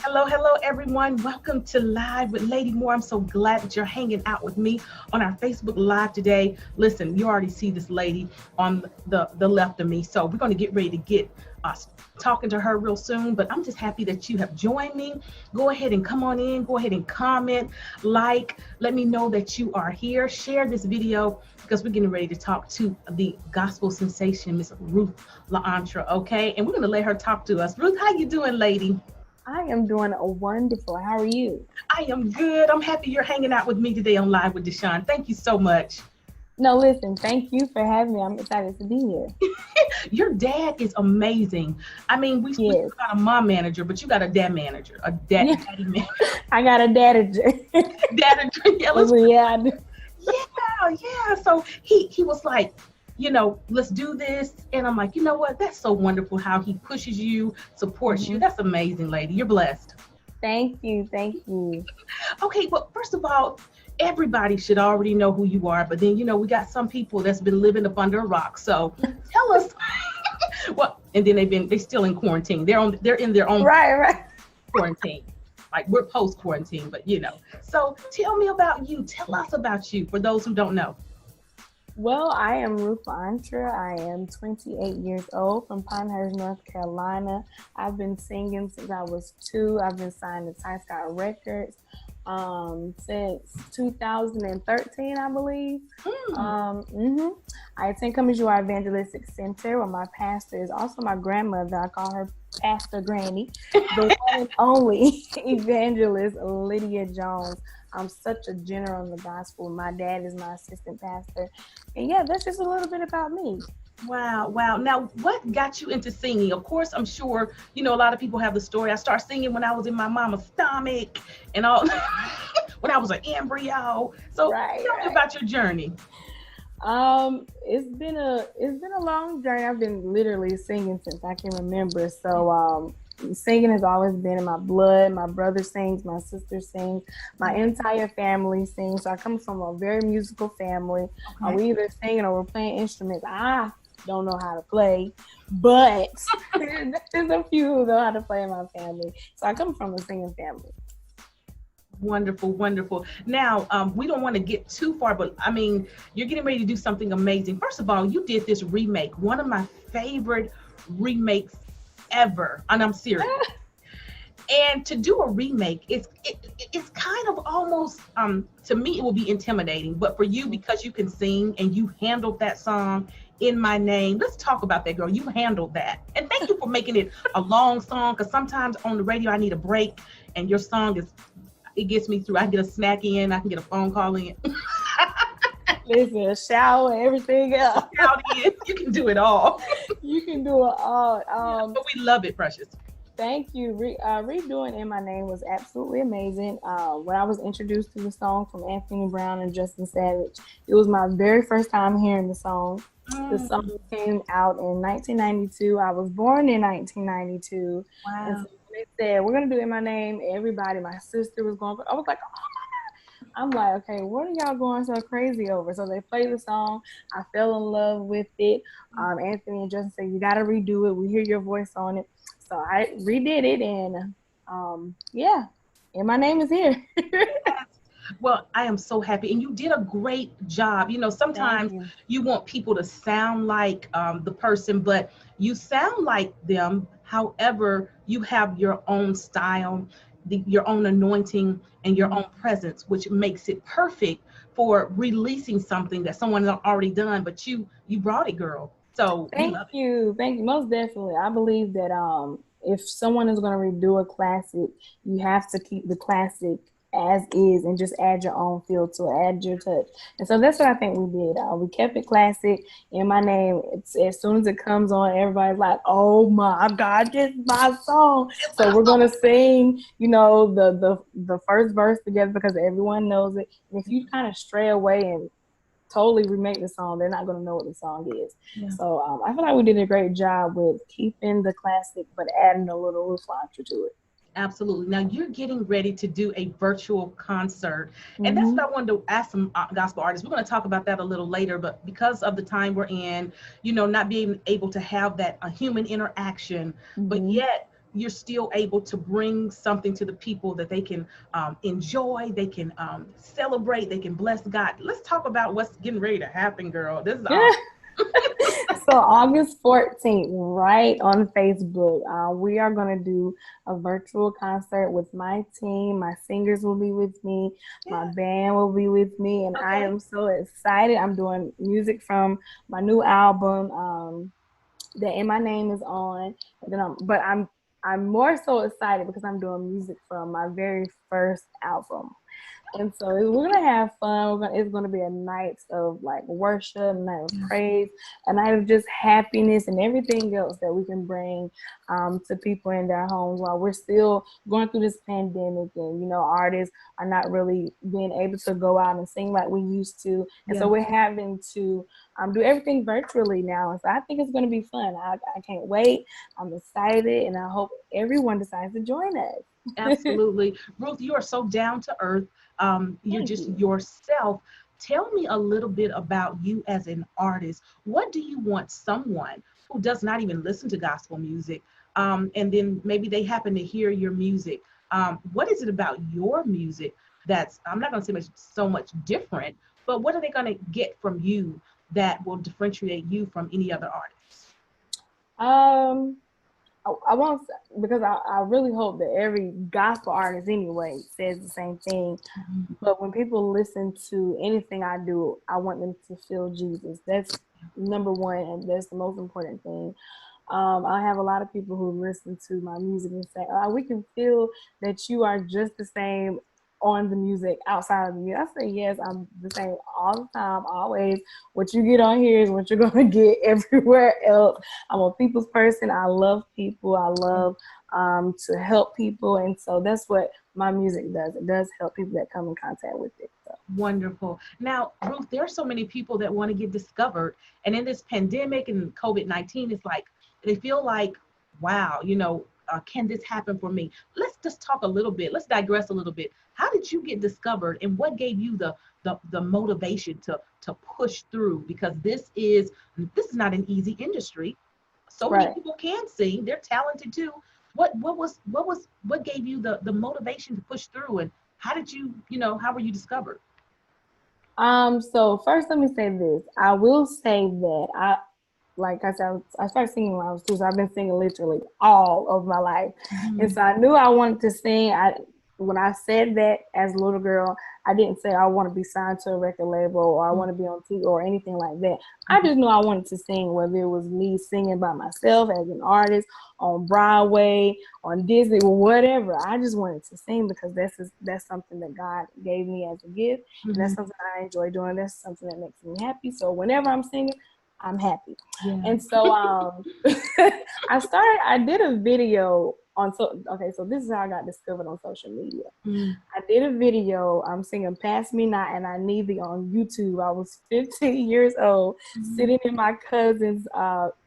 Hello, everyone. Welcome to Live with Lady Moore. I'm so glad that you're hanging out with me on our Facebook Live today. Listen, you already see this lady on the left of me, so we're going to get ready to get us talking to her real soon. But I'm just happy that you have joined me. Go ahead and come on in. Go ahead and comment, like, let me know that you are here. Share this video because we're getting ready to talk to the gospel sensation, Miss Ruth La'Ontra. Okay, and we're going to let her talk to us. Ruth, how you doing, lady? I am doing wonderful. How are you? I am good. I'm happy you're hanging out with me today on Live with Deshawn. Thank you so much. No, listen, thank you for having me. I'm excited to be here. Your dad is amazing. I mean, we Yes. got a mom manager, but you got a dad manager, a daddy manager. I got a dadager. Dad, yeah, Yeah, I do. yeah. So he was like, let's do this. And I'm like, you know what? That's so wonderful how he pushes you, supports you. That's amazing, lady. You're blessed. Thank you. Thank you. Okay, well, first of all, everybody should already know who you are, but then we got some people that's been living up under a rock. So tell us. Well, and then they still in quarantine. They're in their own Right. quarantine. Like we're post quarantine, but So tell me about you. Tell us about you for those who don't know. Well, I am Ruth La'Ontra. I am 28 years old from Pinehurst, North Carolina. I've been singing since I was 2. I've been signed to Ty Scott Records since 2013, I believe. I attend Come As You Are Evangelistic Center, where my pastor is also my grandmother. I call her Pastor Granny, the one and only evangelist, Lydia Jones. I'm such a general in the gospel. My dad is my assistant pastor. And yeah, that's just a little bit about me. Wow. Now, what got you into singing? Of course, I'm sure, a lot of people have the story. I started singing when I was in my mama's stomach and all, when I was an embryo. So tell me about your journey. It's been a long journey. I've been literally singing since I can remember. So, singing has always been in my blood. My brother sings, my sister sings, my entire family sings. So I come from a very musical family. Okay. We either singing or we're playing instruments. I don't know how to play, but there's a few who know how to play in my family. So I come from a singing family. Wonderful. Now, we don't want to get too far, but I mean, you're getting ready to do something amazing. First of all, you did this remake, one of my favorite remakes ever, and I'm serious. And to do a remake, it's kind of almost, to me, it will be intimidating. But for you, because you can sing and you handled that song, In My Name, let's talk about that, girl. You handled that. And thank you for making it a long song, because sometimes on the radio, I need a break, and your song it gets me through. I can get a snack in, I can get a phone call in. Listen, a shower, everything else. You can do it all. You can do it all. But we love it, Precious. Thank you. Redoing In My Name was absolutely amazing. When I was introduced to the song from Anthony Brown and Justin Savage, it was my very first time hearing the song. The song came out in 1992. I was born in 1992. Wow. And so they said, we're going to do In My Name. Everybody, my sister was going, I was like, oh my God. I'm like, okay, what are y'all going so crazy over? So they played the song. I fell in love with it. Anthony and Justin said, you got to redo it. We hear your voice on it. So I redid it, and In My Name is here. Well, I am so happy, and you did a great job. Sometimes you want people to sound like the person, but you sound like them. However, you have your own style, your own anointing, and your own presence, which makes it perfect for releasing something that someone has already done. But you brought it, girl. So thank you. Most definitely. I believe that if someone is going to redo a classic, you have to keep the classic as is and just add your own feel to it, add your touch. And so that's what I think we did. We kept it classic. In My Name, as soon as it comes on, everybody's like, oh my God, this is my song. So we're going to sing, the first verse together because everyone knows it. And if you kind of stray away and totally remake the song, they're not going to know what the song is. Yeah. So I feel like we did a great job with keeping the classic, but adding a little Ruth La'Ontra to it. Absolutely. Now you're getting ready to do a virtual concert. And that's what I wanted to ask some gospel artists. We're going to talk about that a little later, but because of the time we're in, not being able to have that human interaction, but yet, you're still able to bring something to the people that they can enjoy, they can celebrate, they can bless God. Let's talk about what's getting ready to happen, girl. This is awesome. So August 14th, right on Facebook, we are going to do a virtual concert with my team. My singers will be with me. My Yeah. band will be with me. And I Okay. am so excited. I'm doing music from my new album that And My Name Is On. And then I'm more so excited because I'm doing music from my very first album. And so we're gonna have fun. It's gonna be a night of like worship, a night of praise, a night of just happiness and everything else that we can bring to people in their homes while we're still going through this pandemic. And artists are not really being able to go out and sing like we used to, and so Yeah. we're having to do everything virtually now. And so I think it's gonna be fun. I can't wait. I'm excited, and I hope everyone decides to join us. Absolutely. Ruth, you are so down to earth. You're Thank just you. yourself. Tell me a little bit about you as an artist. What do you want someone who does not even listen to gospel music, and then maybe they happen to hear your music? What is it about your music that's, I'm not going to say so much different, but what are they going to get from you that will differentiate you from any other artist? Um, I won't because I really hope that every gospel artist anyway says the same thing. Mhm. But when people listen to anything I do, I want them to feel Jesus. That's number one, and that's the most important thing. I have a lot of people who listen to my music and say, "Oh, we can feel that you are just the same on the music outside of the music." I say, "Yes, I'm the same all the time, always. What you get on here is what you're gonna get everywhere else. I'm a people's person. I love people. I love to help people, and so that's what my music does. It does help people that come in contact with it." So. Wonderful. Now, Ruth, there are so many people that want to get discovered. And in this pandemic and COVID-19, it's like they feel like, wow, can this happen for me? Let's just talk a little bit. Let's digress a little bit. How did you get discovered, and what gave you the motivation to push through? Because this is not an easy industry. So many Right. people can sing. They're talented too. What gave you the motivation to push through, and how did how were you discovered? So first, let me say this. I will say that like I said, I started singing when I was 2, so I've been singing literally all of my life. And Mhm. so I knew I wanted to sing. When I said that as a little girl, I didn't say I want to be signed to a record label or I want to be on TV or anything like that. I Mhm. just knew I wanted to sing, whether it was me singing by myself as an artist on Broadway, on Disney, or whatever. I just wanted to sing because that's something that God gave me as a gift, and that's Mhm. something I enjoy doing. That's something that makes me happy. So whenever I'm singing, I'm happy. Yeah. And so I did a video on so this is how I got discovered on social media. Mm. I did a video. I'm singing Pass Me Not and I Need Thee on YouTube. I was 15 years old, Mhm. sitting in my cousin's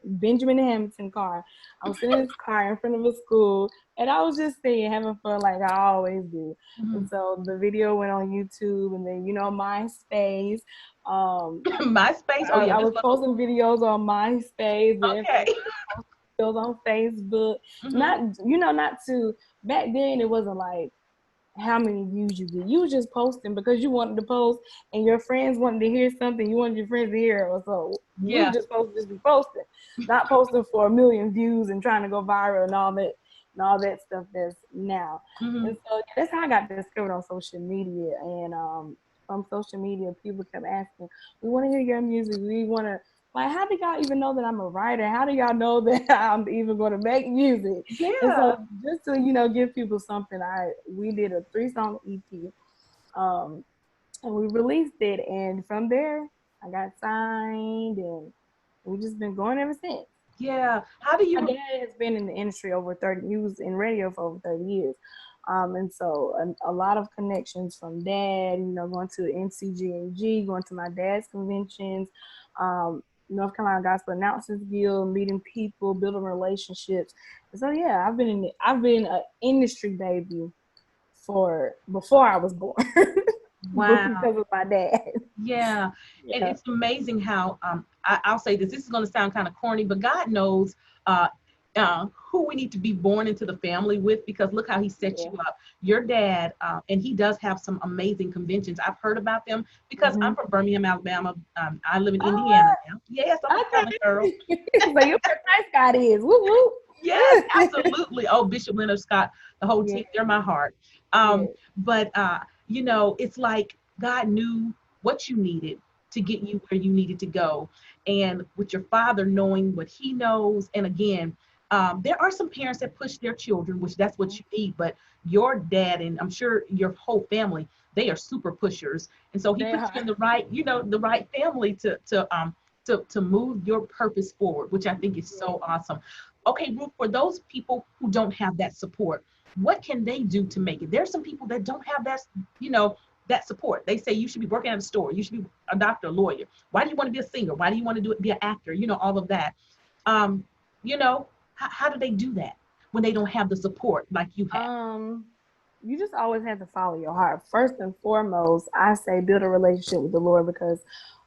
Benjamin Hamilton car. I was sitting in his car in front of a school, and I was just singing, having fun like I always do. And Mhm. so the video went on YouTube, and then MySpace. Um, MySpace. Oh yeah, I that's was what. posting videos on MySpace and Okay. videos on Facebook. Mhm. Not to back then it wasn't like how many views you get. You was just posting because you wanted to post and your friends wanted to hear something, you wanted your friends to hear it. So we were Yeah. just supposed to just be posting. Not posting for a million views and trying to go viral and all that stuff that's now. Mhm. And so that's how I got discovered on social media. And from social media people kept asking, we want to hear your music. We want to like, how do y'all even know that I'm a writer? How do y'all know that I'm even going to make music? And so Yeah. just to give people something, we did a 3-song EP, um, and we released it, and from there I got signed, and we've just been going ever since. Yeah. How do My you? dad has been in the industry over 30. He was in radio for over 30 years. And so a lot of connections from dad, going to NCGAG, going to my dad's conventions, um, North Carolina Gospel Announcers Guild, meeting people, building relationships. And so yeah, I've been an industry baby for before I was born Wow. because of my dad. Yeah. And Yeah. it's amazing how I'll say this. This is going to sound kind of corny, but God knows. Uh, who we need to be born into the family with, because look how he set Yeah. you up. Your dad, and he does have some amazing conventions. I've heard about them because I'm from Birmingham, Alabama. I live in Indiana Oh, now. Yes, I'm a Southern girl. okay. So you know where Christ God is. Woo Yes, woo. absolutely. Oh, Bishop Leonard Scott, the whole Yeah. team, they're my heart. Yeah. But you know, it's like God knew what you needed to get you where you needed to go. And with your father knowing what he knows, and again, there are some parents that push their children, which that's what you need. But your dad, and I'm sure your whole family, they are super pushers. And so he They put you are. in the right, you know, the right family to move your purpose forward, which I think is Yeah. so awesome. Okay, Ruth, for those people who don't have that support, what can they do to make it? There's some people that don't have that, you know, that support. They say you should be working at a store, you should be a doctor, a lawyer. Why do you want to be a singer? Why do you want to do it, be an actor? You know, all of that. Um, you know, how do they do that when they don't have the support like you have? Um, you just always have to follow your heart. First and foremost, I say build a relationship with the Lord, because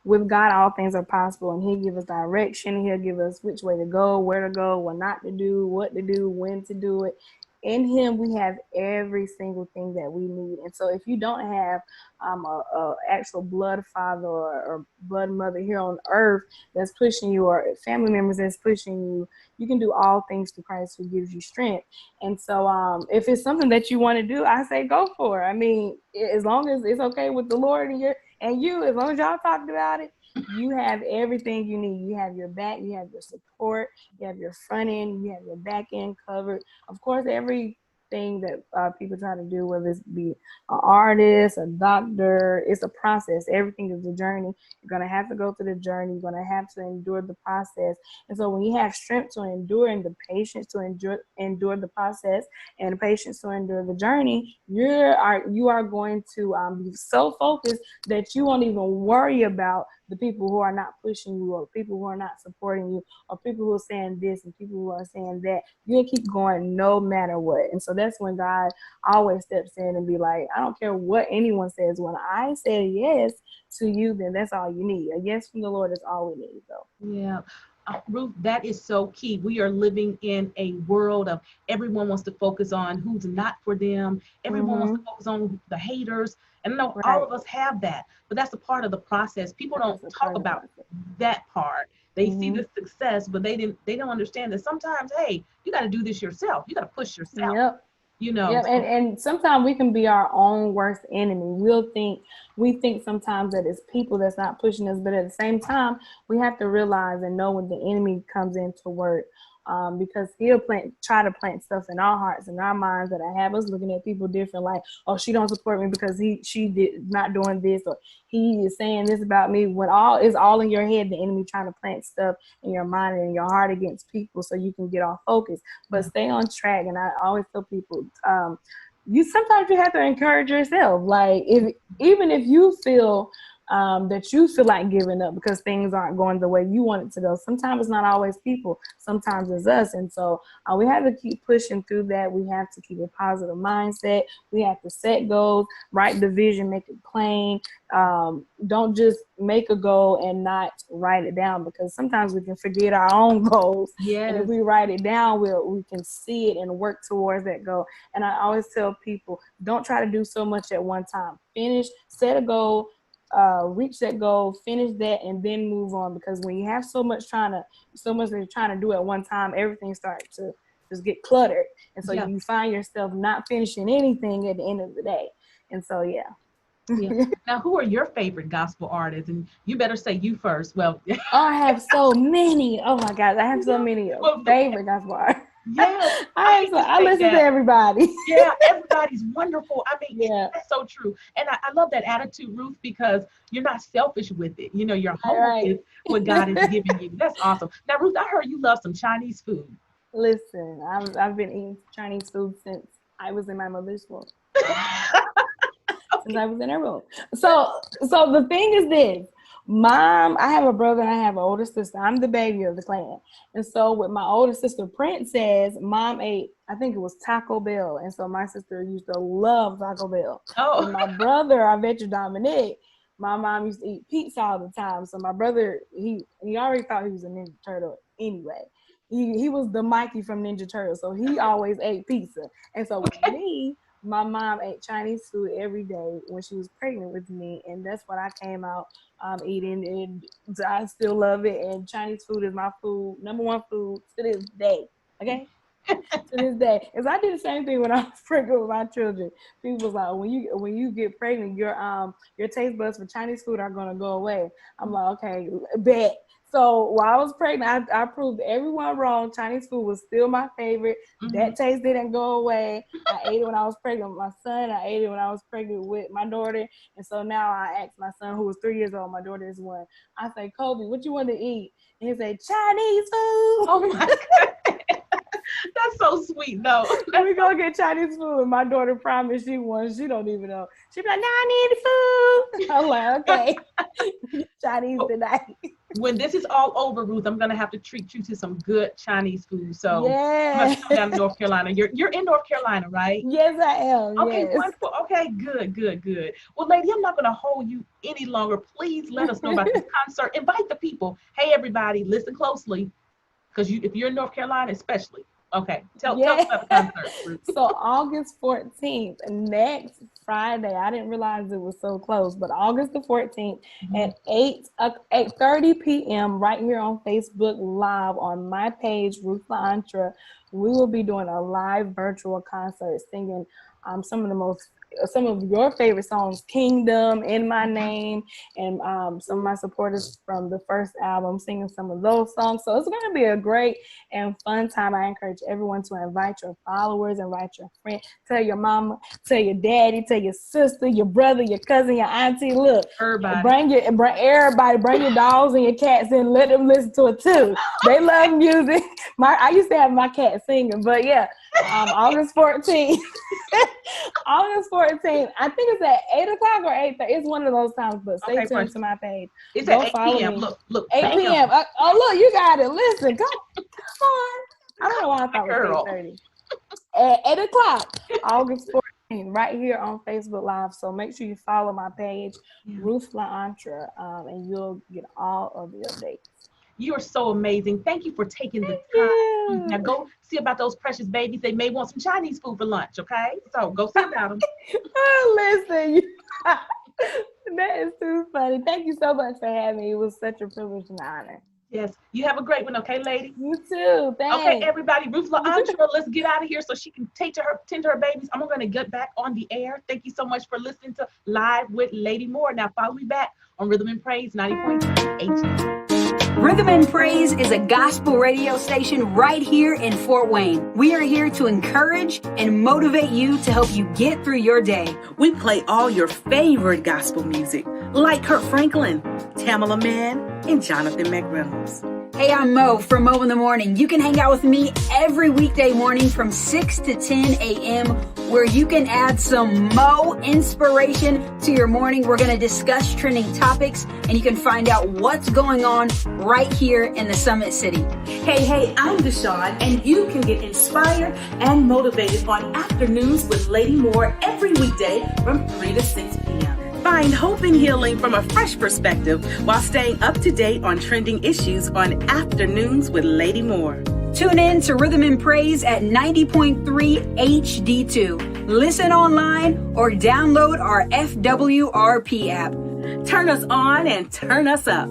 with God all things are possible, and He'll give us direction. He'll give us which way to go, where to go, what not to do, what to do, when to do it. In Him, we have every single thing that we need. And so, if you don't have a actual blood father or blood mother here on earth that's pushing you, or family members that's pushing you, you can do all things through Christ who gives you strength. And so, if it's something that you want to do, I say go for it. I mean, as long as it's okay with the Lord and you, as long as y'all talked about it, you have everything you need. You have your back, you have your support, you have your front end, you have your back end covered. Of course, everything that people try to do, whether it's be an artist, a doctor, it's a process. Everything is a journey. You're going to have to go through the journey. You're going to have to endure the process. And so when you have strength to endure and the patience to endure the process and the patience to endure the journey, you are going to be so focused that you won't even worry about the people who are not pushing you, or people who are not supporting you, or people who are saying this and people who are saying that. You'll keep going no matter what. And so that's when God always steps in and be like, I don't care what anyone says. When I say yes to you, then that's all you need. A yes from the Lord is all we need, though. Yeah. Ruth, that is so key. We are living in a world of everyone wants to focus on who's not for them. Everyone wants to Mm-hmm. focus on the haters. And I know all Right. of us have that, but that's a part of the process. People That don't is a talk part of the about process. that part. They see Mm-hmm. the success, but they don't understand that sometimes, hey, you got to do this yourself. You got to push yourself, Yep. you know. Yep, So and sometimes we can be our own worst enemy. We think sometimes that it's people that's not pushing us, but at the same time, we have to realize and know when the enemy comes into work, because he'll try to plant stuff in our hearts and our minds that have us looking at people different, like, oh, she don't support me because she did not doing this, or he is saying this about me. When all is all in your head, the enemy trying to plant stuff in your mind and in your heart against people so you can get off focus. But yeah, stay on track. And I always tell people, you sometimes you have to encourage yourself. Like, if even if you feel that you feel like giving up because things aren't going the way you want it to go, sometimes it's not always people. Sometimes it's us. And so we have to keep pushing through that. We have to keep a positive mindset. We have to set goals, write the vision, make it plain. Don't just make a goal and not write it down, because sometimes we can forget our own goals. And if yes, we write it down, we can see it and work towards that goal. And I always tell people, don't try to do so much at one time. Set a goal, reach that goal, finish that, and then move on. Because when you have so much that you're trying to do at one time, everything starts to just get cluttered. And so yeah, you find yourself not finishing anything at the end of the day. And so, yeah. yeah. Now, who are your favorite gospel artists? And you better say you first. Well, Oh, I have so many. Oh my God, I have so many well, favorite gospel artists. yes. I hate to I say listen to that. everybody. Yeah, everybody's wonderful. I mean, Yeah, that's so true. And I love that attitude, Ruth, because you're not selfish with it. You know, you're humble right, with what God is right. giving you. That's awesome. Now, Ruth, I heard you love some Chinese food. Listen, I've been eating Chinese food since I was in my mother's womb. Since Okay. I was in her womb. So the thing is this. Mom, I have a brother and I have an older sister. I'm the baby of the clan. And so with my older sister Princess, mom ate, I think it was Taco Bell. And so my sister used to love Taco Bell. With Oh, my brother, I bet you Dominic, my mom used to eat pizza all the time. So my brother, he already thought he was a Ninja Turtle anyway. he was the Mikey from Ninja Turtles, so he always ate pizza. And so with me, my mom ate Chinese food every day when she was pregnant with me, and that's what I came out eating, and I still love it. And Chinese food is my food, number one food to this day. Okay. To this day, because I did the same thing when I was pregnant with my children. People was like, when you get pregnant, your taste buds for Chinese food are gonna go away. I'm like, okay, bet. So while I was pregnant, I proved everyone wrong. Chinese food was still my favorite. Mm-hmm. That taste didn't go away. I ate it when I was pregnant with my son. I ate it when I was pregnant with my daughter. And so now I ask my son, who was 3 years old, my daughter is 1. I say, Kobe, what you want to eat? And he say, Chinese food. Oh my God. That's so sweet, though. Let me go get Chinese food. And my daughter promised she won. She don't even know. She be like, no, I need food. I'm like, okay. Chinese tonight. When this is all over, Ruth, I'm gonna have to treat you to some good Chinese food. So yeah. I'm gonna come down to North Carolina. You're in North Carolina, right? Yes, I am. Okay, yes. Wonderful. Okay, good. Well, lady, I'm not gonna hold you any longer. Please let us know about this concert. Invite the people. Hey, everybody, listen closely, because if you're in North Carolina, especially. Okay, tell us about the concert, Ruth. So August 14th, next Friday. I didn't realize it was so close, but August the 14th at 8:30 p.m. right here on Facebook Live on my page, Ruth La'Ontra. We will be doing a live virtual concert singing some of your favorite songs, Kingdom, In My Name, and some of my supporters from the first album singing some of those songs. So it's going to be a great and fun time. I encourage everyone to invite your followers, invite your friends, tell your mama, tell your daddy, tell your sister, your brother, your cousin, your auntie. Look, bring everybody, bring your dogs and your cats in, let them listen to it too. They love music. I used to have my cat singing, but yeah, August 14th. August 14th. I think it's at 8 o'clock or 8:30. It's one of those times, but stay tuned to my page. It's at 8 p.m. Look. 8 p.m. Look, you got it. Listen, come on. I don't know why I thought it was 8:30. At 8 o'clock, August 14th, right here on Facebook Live. So make sure you follow my page, Ruth La'Ontra, and you'll get all of the updates. You are so amazing. Thank you for taking the time. Now go see about those precious babies. They may want some Chinese food for lunch, okay? So go see about them. Listen, that is too funny. Thank you so much for having me. It was such a privilege and honor. Yes. You have a great one, okay, lady? You too. Thanks. Okay, everybody. Ruth La'Ontra, let's get out of here so she can tend to her babies. I'm going to get back on the air. Thank you so much for listening to Live with Lady Moore. Now follow me back on Rhythm and Praise 90.3 HD. Rhythm and Praise is a gospel radio station right here in Fort Wayne. We are here to encourage and motivate you to help you get through your day. We play all your favorite gospel music, like Kurt Franklin, Tamala Mann, and Jonathan McReynolds. Hey, I'm Mo from Mo in the Morning. You can hang out with me every weekday morning from 6 to 10 a.m. where you can add some Mo inspiration to your morning. We're going to discuss trending topics and you can find out what's going on right here in the Summit City. Hey, I'm Deshawn and you can get inspired and motivated on Afternoons with Lady Moore every weekday from 3 to 6 p.m. Find hope and healing from a fresh perspective while staying up to date on trending issues on Afternoons with Lady Moore. Tune in to Rhythm and Praise at 90.3 HD2. Listen online or download our FWRP app. Turn us on and turn us up.